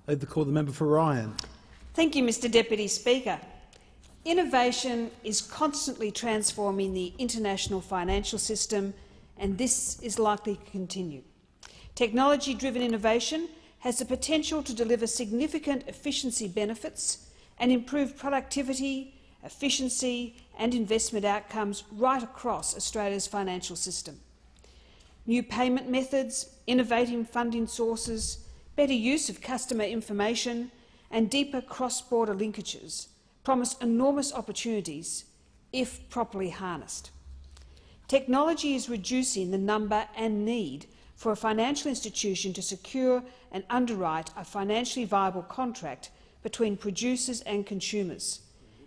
I call the member for Ryan. Thank you, Mr Deputy Speaker. Innovation is constantly transforming the international financial system, and this is likely to continue. Technology-driven innovation has the potential to deliver significant efficiency benefits and improve productivity, efficiency and investment outcomes right across Australia's financial system. New payment methods, innovative funding sources, better use of customer information and deeper cross-border linkages promise enormous opportunities if properly harnessed. Technology is reducing the number and need for a financial institution to secure and underwrite a financially viable contract between producers and consumers,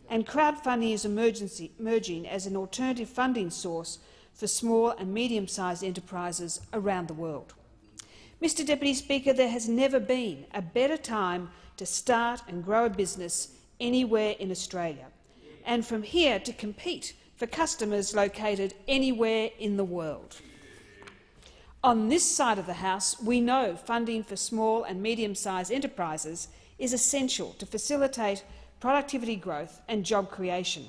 and crowdfunding is emerging as an alternative funding source for small and medium-sized enterprises around the world. Mr Deputy Speaker, there has never been a better time to start and grow a business anywhere in Australia, and from here to compete for customers located anywhere in the world. On this side of the House, we know funding for small and medium-sized enterprises is essential to facilitate productivity growth and job creation,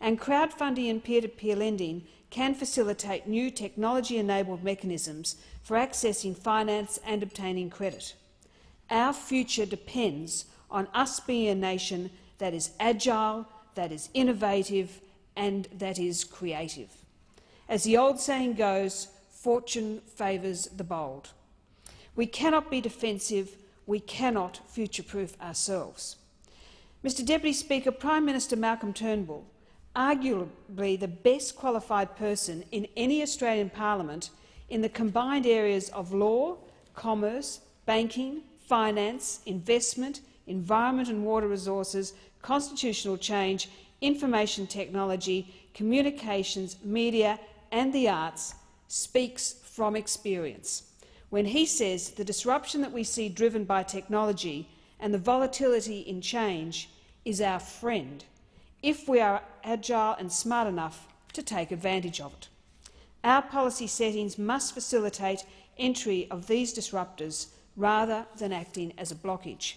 and crowdfunding and peer-to-peer lending can facilitate new technology-enabled mechanisms for accessing finance and obtaining credit. Our future depends on us being a nation that is agile, that is innovative and that is creative. As the old saying goes, fortune favours the bold. We cannot be defensive, we cannot future-proof ourselves. Mr Deputy Speaker, Prime Minister Malcolm Turnbull, arguably the best qualified person in any Australian parliament in the combined areas of law, commerce, banking, finance, investment, environment and water resources, constitutional change, information technology, communications, media and the arts, speaks from experience when he says the disruption that we see driven by technology and the volatility in change is our friend if we are agile and smart enough to take advantage of it. Our policy settings must facilitate entry of these disruptors rather than acting as a blockage.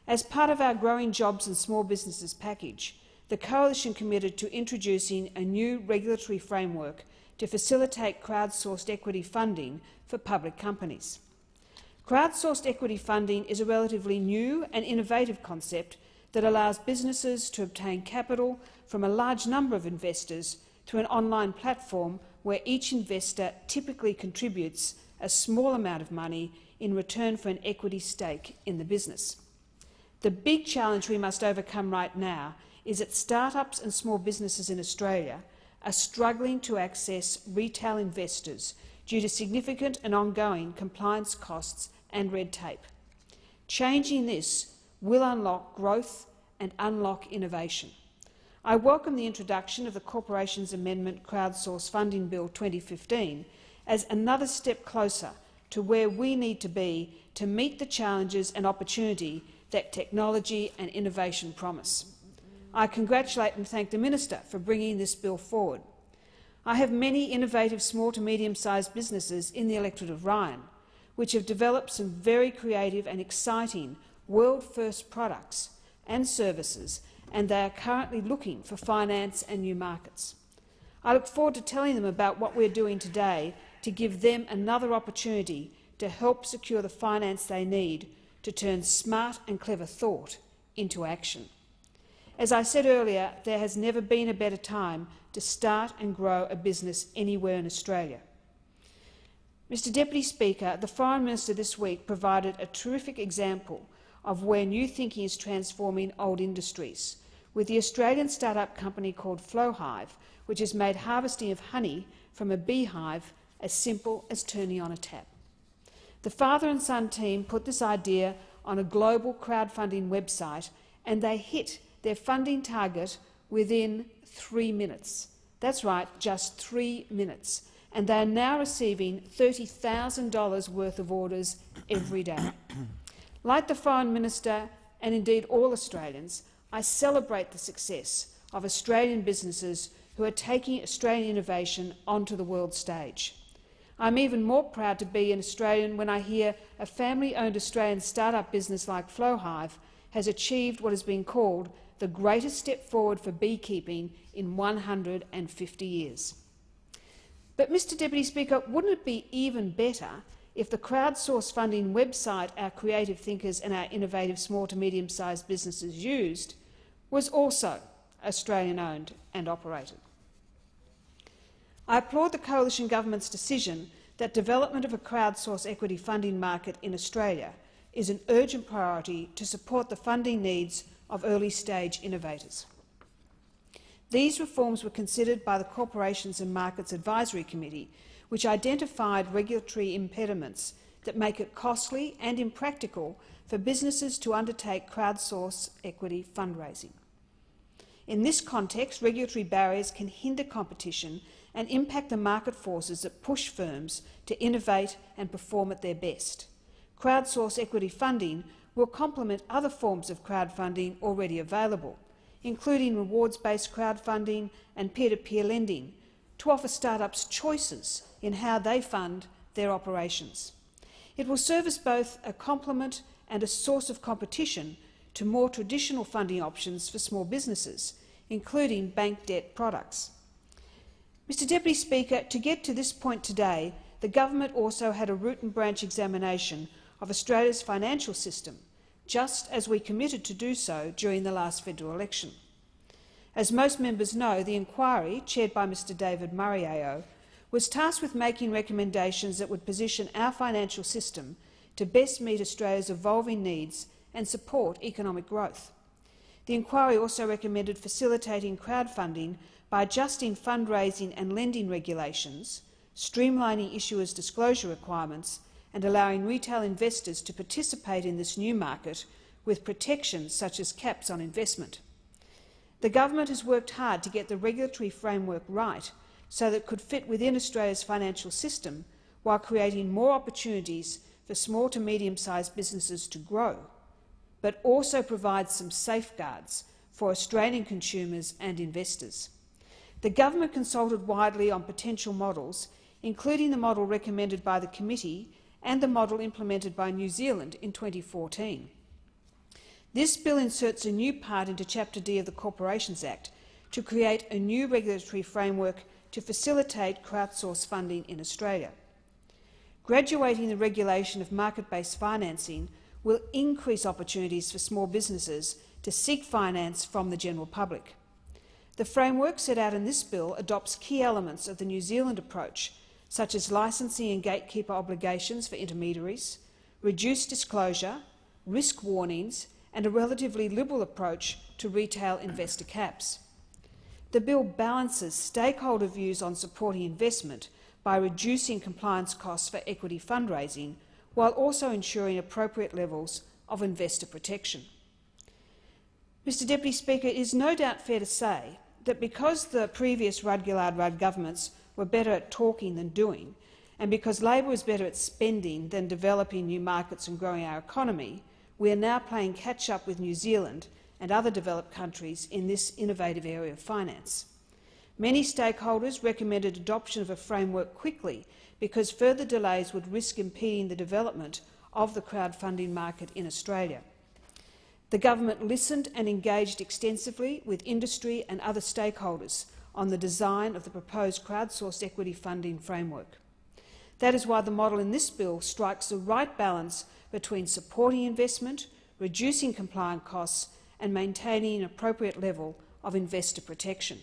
As part of our Growing Jobs and Small Businesses package, the Coalition committed to introducing a new regulatory framework to facilitate crowdsourced equity funding for public companies. Crowdsourced equity funding is a relatively new and innovative concept that allows businesses to obtain capital from a large number of investors through an online platform where each investor typically contributes a small amount of money in return for an equity stake in the business. The big challenge we must overcome right now is that startups and small businesses in Australia are struggling to access retail investors due to significant and ongoing compliance costs and red tape. Changing this will unlock growth and unlock innovation. I welcome the introduction of the Corporations Amendment Crowdsource Funding Bill 2015 as another step closer to where we need to be to meet the challenges and opportunity that technology and innovation promise. I congratulate and thank the Minister for bringing this bill forward. I have many innovative small to medium-sized businesses in the electorate of Ryan, which have developed some very creative and exciting world-first products and services, and they are currently looking for finance and new markets. I look forward to telling them about what we're doing today to give them another opportunity to help secure the finance they need to turn smart and clever thought into action. As I said earlier, there has never been a better time to start and grow a business anywhere in Australia. Mr Deputy Speaker, the Foreign Minister this week provided a terrific example of where new thinking is transforming old industries, with the Australian start-up company called Flowhive, which has made harvesting of honey from a beehive as simple as turning on a tap. The father and son team put this idea on a global crowdfunding website, and they hit their funding target within 3 minutes. That's right, just 3 minutes. And they are now receiving $30,000 worth of orders every day. Like the Foreign Minister, and indeed all Australians, I celebrate the success of Australian businesses who are taking Australian innovation onto the world stage. I'm even more proud to be an Australian when I hear a family-owned Australian start-up business like Flowhive has achieved what has been called the greatest step forward for beekeeping in 150 years. But, Mr Deputy Speaker, wouldn't it be even better if the crowdsource funding website our creative thinkers and our innovative small to medium-sized businesses used was also Australian-owned and operated? I applaud the Coalition Government's decision that development of a crowdsource equity funding market in Australia is an urgent priority to support the funding needs of early-stage innovators. These reforms were considered by the Corporations and Markets Advisory Committee, which identified regulatory impediments that make it costly and impractical for businesses to undertake crowdsource equity fundraising. In this context, regulatory barriers can hinder competition and impact the market forces that push firms to innovate and perform at their best. Crowdsource equity funding will complement other forms of crowdfunding already available, including rewards-based crowdfunding and peer-to-peer lending, to offer startups choices in how they fund their operations. It will serve as both a complement and a source of competition to more traditional funding options for small businesses, including bank debt products. Mr Deputy Speaker, to get to this point today, the government also had a root and branch examination of Australia's financial system, just as we committed to do so during the last federal election. As most members know, the inquiry, chaired by Mr David Murray AO, was tasked with making recommendations that would position our financial system to best meet Australia's evolving needs and support economic growth. The inquiry also recommended facilitating crowdfunding by adjusting fundraising and lending regulations, streamlining issuers' disclosure requirements and allowing retail investors to participate in this new market with protections such as caps on investment. The government has worked hard to get the regulatory framework right so that it could fit within Australia's financial system while creating more opportunities for small to medium-sized businesses to grow, but also provides some safeguards for Australian consumers and investors. The government consulted widely on potential models, including the model recommended by the committee and the model implemented by New Zealand in 2014. This bill inserts a new part into Chapter D of the Corporations Act to create a new regulatory framework to facilitate crowdsource funding in Australia. Graduating the regulation of market-based financing will increase opportunities for small businesses to seek finance from the general public. The framework set out in this bill adopts key elements of the New Zealand approach, such as licensing and gatekeeper obligations for intermediaries, reduced disclosure, risk warnings and a relatively liberal approach to retail investor caps. The bill balances stakeholder views on supporting investment by reducing compliance costs for equity fundraising, while also ensuring appropriate levels of investor protection. Mr Deputy Speaker, it is no doubt fair to say that because the previous Rudd-Gillard-Rudd governments were better at talking than doing, and because Labor was better at spending than developing new markets and growing our economy, we are now playing catch-up with New Zealand and other developed countries in this innovative area of finance. Many stakeholders recommended adoption of a framework quickly because further delays would risk impeding the development of the crowdfunding market in Australia. The government listened and engaged extensively with industry and other stakeholders on the design of the proposed crowdsourced equity funding framework. That is why the model in this bill strikes the right balance between supporting investment, reducing compliance costs and maintaining an appropriate level of investor protection.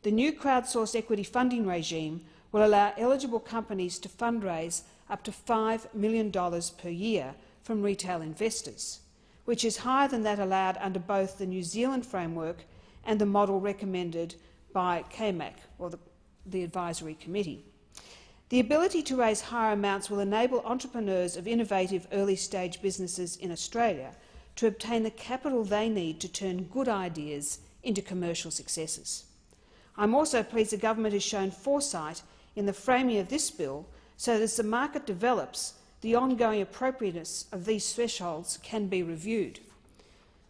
The new crowdsourced equity funding regime will allow eligible companies to fundraise up to $5 million per year from retail investors, which is higher than that allowed under both the New Zealand framework and the model recommended by CAMAC, or the Advisory Committee. The ability to raise higher amounts will enable entrepreneurs of innovative early-stage businesses in Australia to obtain the capital they need to turn good ideas into commercial successes. I'm also pleased the government has shown foresight in the framing of this bill so that as the market develops, the ongoing appropriateness of these thresholds can be reviewed.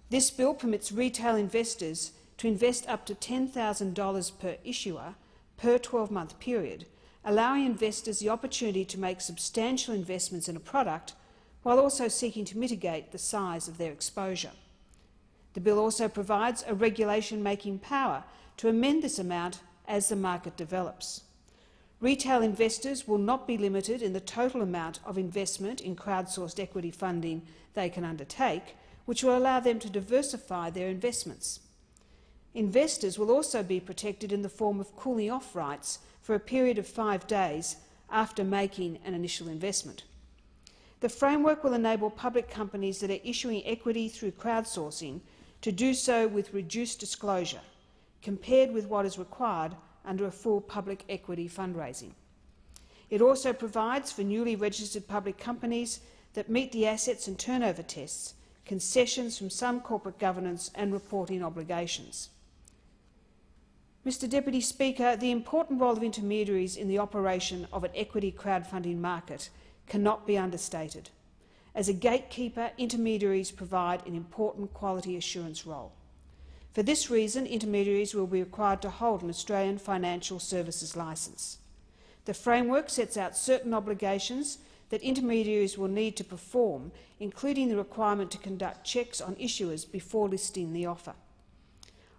This bill permits retail investors to invest up to $10,000 per issuer per 12-month period, allowing investors the opportunity to make substantial investments in a product while also seeking to mitigate the size of their exposure. The bill also provides a regulation-making power to amend this amount as the market develops. Retail investors will not be limited in the total amount of investment in crowdsourced equity funding they can undertake, which will allow them to diversify their investments. Investors will also be protected in the form of cooling-off rights for a period of 5 days after making an initial investment. The framework will enable public companies that are issuing equity through crowdsourcing to do so with reduced disclosure, compared with what is required under a full public equity fundraising. It also provides for newly registered public companies that meet the assets and turnover tests concessions from some corporate governance and reporting obligations. Mr Deputy Speaker, the important role of intermediaries in the operation of an equity crowdfunding market cannot be understated. As a gatekeeper, intermediaries provide an important quality assurance role. For this reason, intermediaries will be required to hold an Australian Financial Services licence. The framework sets out certain obligations that intermediaries will need to perform, including the requirement to conduct checks on issuers before listing the offer.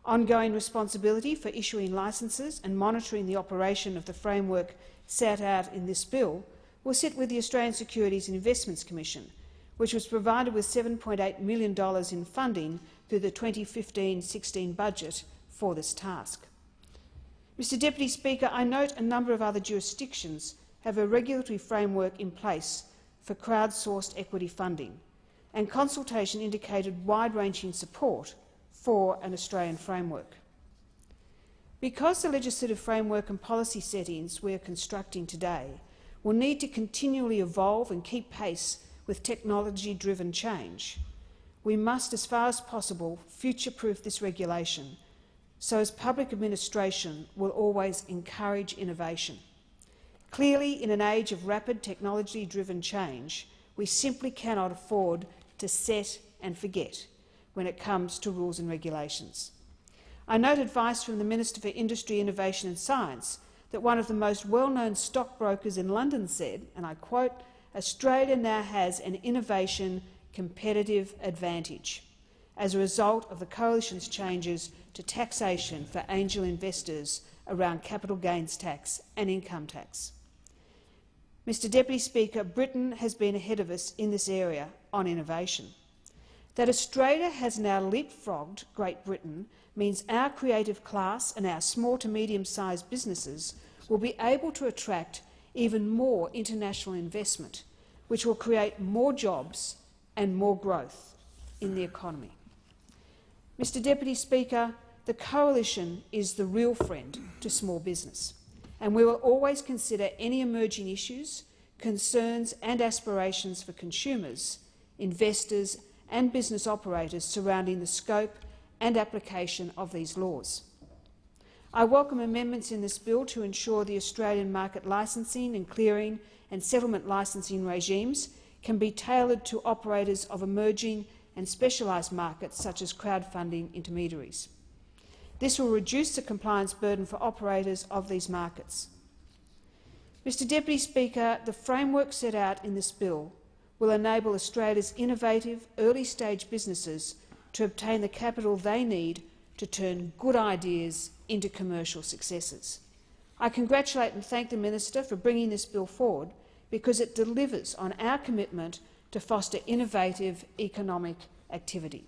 Ongoing responsibility for issuing licences and monitoring the operation of the framework set out in this bill will sit with the Australian Securities and Investments Commission, which was provided with $7.8 million in funding through the 2015-16 budget for this task. Mr Deputy Speaker, I note a number of other jurisdictions have a regulatory framework in place for crowdsourced equity funding, and consultation indicated wide-ranging support for an Australian framework. Because the legislative framework and policy settings we are constructing today will need to continually evolve and keep pace with technology-driven change, we must, as far as possible, future-proof this regulation so as public administration will always encourage innovation. Clearly, in an age of rapid technology-driven change, we simply cannot afford to set and forget when it comes to rules and regulations. I note advice from the Minister for Industry, Innovation and Science that one of the most well-known stockbrokers in London said, and I quote, "Australia now has an innovation competitive advantage as a result of the Coalition's changes to taxation for angel investors around capital gains tax and income tax." Mr Deputy Speaker, Britain has been ahead of us in this area on innovation. That Australia has now leapfrogged Great Britain means our creative class and our small to medium-sized businesses will be able to attract even more international investment, which will create more jobs and more growth in the economy. Mr Deputy Speaker, the Coalition is the real friend to small business, and we will always consider any emerging issues, concerns and aspirations for consumers, investors and business operators surrounding the scope and application of these laws. I welcome amendments in this bill to ensure the Australian market licensing and clearing and settlement licensing regimes can be tailored to operators of emerging and specialised markets such as crowdfunding intermediaries. This will reduce the compliance burden for operators of these markets. Mr Deputy Speaker, the framework set out in this bill will enable Australia's innovative, early-stage businesses to obtain the capital they need to turn good ideas into commercial successes. I congratulate and thank the Minister for bringing this bill forward because it delivers on our commitment to foster innovative economic activity.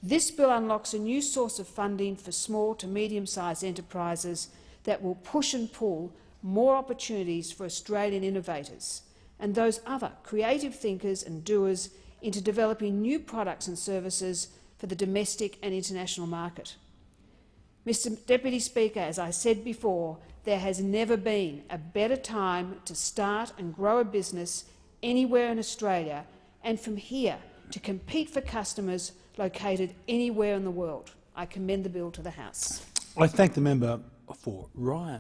This bill unlocks a new source of funding for small to medium-sized enterprises that will push and pull more opportunities for Australian innovators and those other creative thinkers and doers into developing new products and services for the domestic and international market. Mr Deputy Speaker, as I said before, there has never been a better time to start and grow a business anywhere in Australia and from here to compete for customers located anywhere in the world. I commend the bill to the House. I thank the member for Ryan.